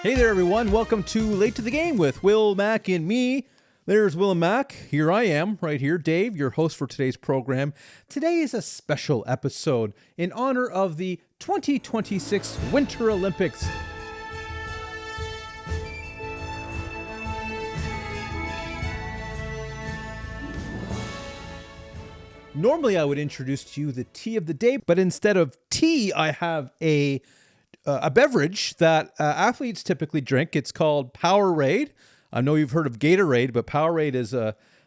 Hey there, everyone. Welcome to Late to the Game with Will, Mac, and me. There's Will and Mac. Here I am, right here. Dave, your host for today's program. Today is a special episode in honor of the 2026 Winter Olympics. Normally, I would introduce to you the tea of the day, but instead of tea, I have a beverage that athletes typically drink. It's called Powerade. I know you've heard of Gatorade, but Powerade is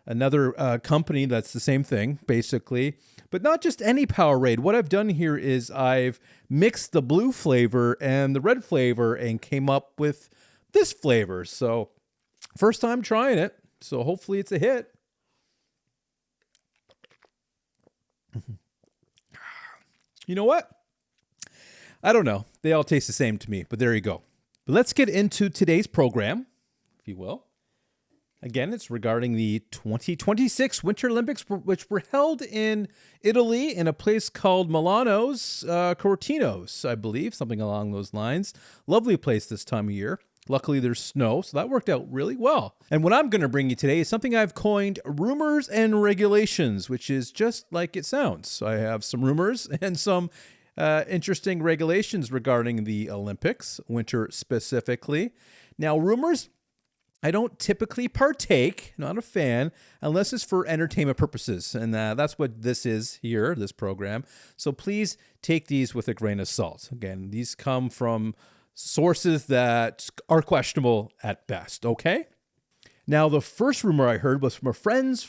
another company that's the same thing, basically. But not just any Powerade. What I've done here is I've mixed the blue flavor and the red flavor and came up with this flavor. So first time trying it, so hopefully it's a hit. You know what? I don't know. They all taste the same to me, but there you go. But let's get into today's program, if you will. Again, it's regarding the 2026 Winter Olympics, which were held in Italy in a place called Milano's Cortinos, I believe, something along those lines. Lovely place this time of year. Luckily, there's snow, so that worked out really well. And what I'm going to bring you today is something I've coined rumors and regulations, which is just like it sounds. I have some rumors and some interesting regulations regarding the Olympics, winter specifically. Now, rumors, I don't typically partake, not a fan, unless it's for entertainment purposes. And that's what this is here, this program. So please take these with a grain of salt. Again, these come from sources that are questionable at best, okay? Now, the first rumor I heard was from a friend's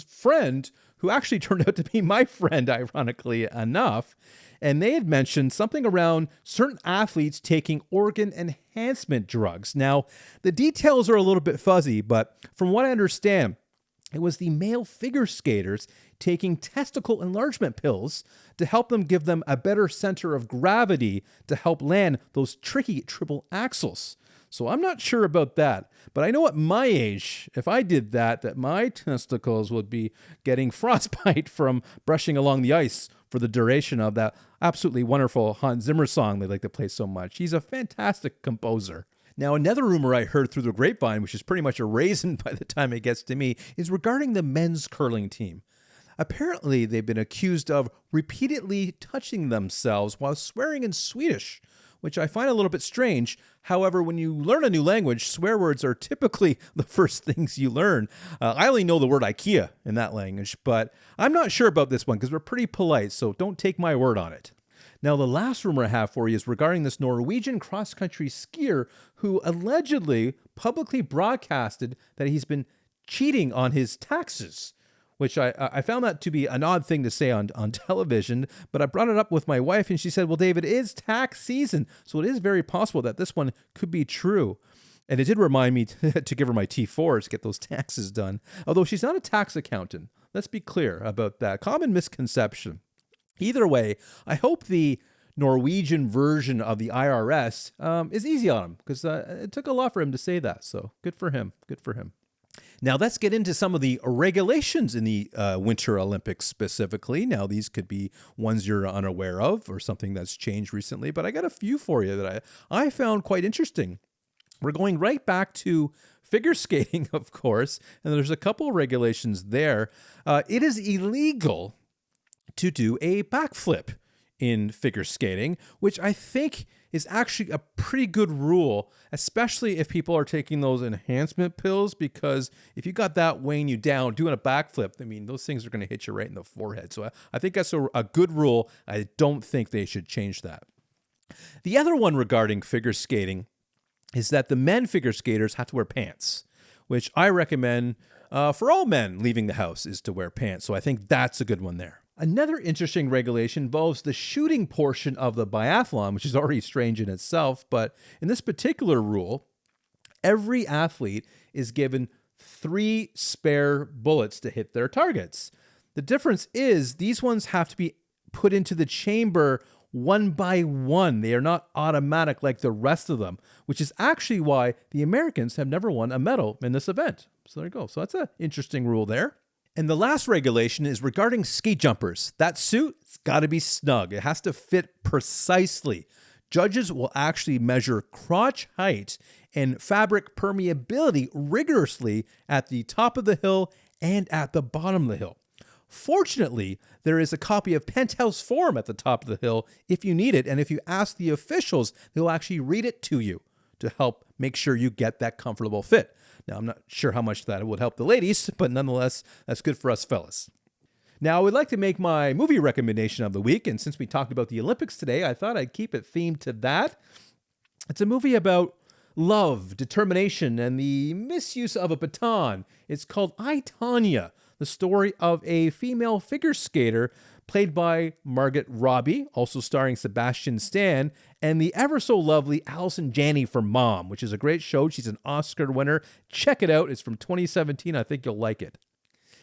friend who actually turned out to be my friend, ironically enough. And they had mentioned something around certain athletes taking organ enhancement drugs. Now, the details are a little bit fuzzy, but from what I understand, it was the male figure skaters taking testicle enlargement pills to help them give them a better center of gravity to help land those tricky triple axels. So I'm not sure about that, but I know at my age, if I did that my testicles would be getting frostbite from brushing along the ice for the duration of that absolutely wonderful Hans Zimmer song they like to play so much. He's a fantastic composer. Now, another rumor I heard through the grapevine, which is pretty much a raisin by the time it gets to me, is regarding the men's curling team. Apparently, they've been accused of repeatedly touching themselves while swearing in Swedish, which I find a little bit strange. However, when you learn a new language, swear words are typically the first things you learn. I only know the word IKEA in that language, but I'm not sure about this one because we're pretty polite, so don't take my word on it. Now, the last rumor I have for you is regarding this Norwegian cross-country skier who allegedly publicly broadcasted that he's been cheating on his taxes, which I found that to be an odd thing to say on television, but I brought it up with my wife, and she said, well, Dave, it is tax season, so it is very possible that this one could be true. And it did remind me to give her my T4s to get those taxes done, although she's not a tax accountant. Let's be clear about that. Common misconception. Either way, I hope the Norwegian version of the IRS is easy on him, because it took a lot for him to say that, so good for him. Good for him. Now, let's get into some of the regulations in the Winter Olympics specifically. Now, these could be ones you're unaware of or something that's changed recently, but I got a few for you that I found quite interesting. We're going right back to figure skating, of course, and there's a couple of regulations there. It is illegal to do a backflip in figure skating, which I think is actually a pretty good rule, especially if people are taking those enhancement pills, because if you got that weighing you down, doing a backflip, I mean, those things are going to hit you right in the forehead. So I think that's a good rule. I don't think they should change that. The other one regarding figure skating is that the men figure skaters have to wear pants, which I recommend for all men leaving the house is to wear pants. So I think that's a good one there. Another interesting regulation involves the shooting portion of the biathlon, which is already strange in itself. But in this particular rule, every athlete is given 3 spare bullets to hit their targets. The difference is these ones have to be put into the chamber one by one. They are not automatic like the rest of them, which is actually why the Americans have never won a medal in this event. So there you go. So that's an interesting rule there. And the last regulation is regarding ski jumpers. That suit, it's got to be snug. It has to fit precisely, Judges will actually measure crotch height and fabric permeability rigorously at the top of the hill and at the bottom of the hill. Fortunately, there is a copy of Penthouse Forum at the top of the hill if you need it, and if you ask the officials, they'll actually read it to you to help make sure you get that comfortable fit. Now, I'm not sure how much that would help the ladies, but nonetheless, that's good for us fellas. Now, I would like to make my movie recommendation of the week, and since we talked about the Olympics today, I thought I'd keep it themed to that. It's a movie about love, determination, and the misuse of a baton. It's called I, Tonya, the story of a female figure skater played by Margot Robbie, also starring Sebastian Stan, and the ever so lovely Allison Janney from Mom, which is a great show. She's an Oscar winner. Check it out. It's from 2017. I think you'll like it.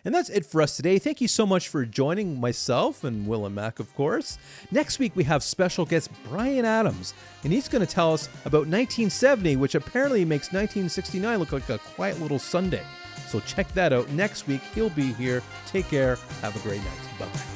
And that's it for us today. Thank you so much for joining myself and Will and Mac, of course. Next week, we have special guest Brian Adams, and he's going to tell us about 1970, which apparently makes 1969 look like a quiet little Sunday. So check that out next week. He'll be here. Take care. Have a great night. Bye-bye.